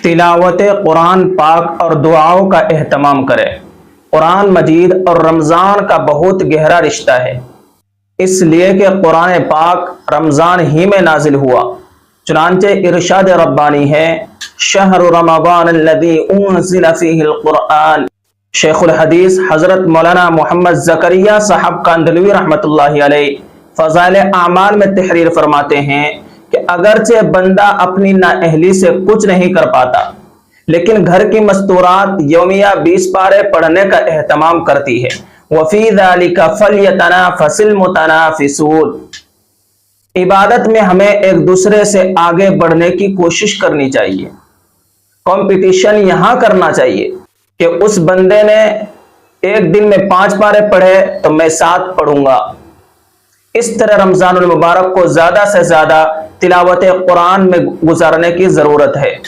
तिलावत कुरान पाक और दुआओं का एहतमाम करें। कुरान मजीद और रमज़ान का बहुत गहरा रिश्ता है, इसलिए कि कुरान पाक रमज़ान ही में नाजिल हुआ। चुनांचे इरशाद रब्बानी है, शहर रमज़ान अल्लज़ी उन्ज़िल फ़ीहिल कुरान। शेखुल हदीस हज़रत मौलाना मोहम्मद ज़करिया साहब कांदलवी रहमतुल्लाहि अलैह फ़ज़ाइल आमाल में तहरीर फरमाते हैं कि अगरचे बंदा अपनी नाअहली से कुछ नहीं कर पाता, लेकिन घर की मस्तूरात यौमिया 20 पारे पढ़ने का एहतमाम करती है। वफ़ी ज़ालिका फ़ल्यतनाफ़सिल मुतनाफ़िसून। इबादत में हमें एक दूसरे से आगे बढ़ने की कोशिश करनी चाहिए। कंपटीशन यहां करना चाहिए कि उस बंदे ने एक दिन में 5 पारे पढ़े तो मैं 7 पढ़ूंगा। इस तरह रमज़ानुल मुबारक को ज्यादा से ज्यादा तिलावत कुरान में गुजारने की जरूरत है।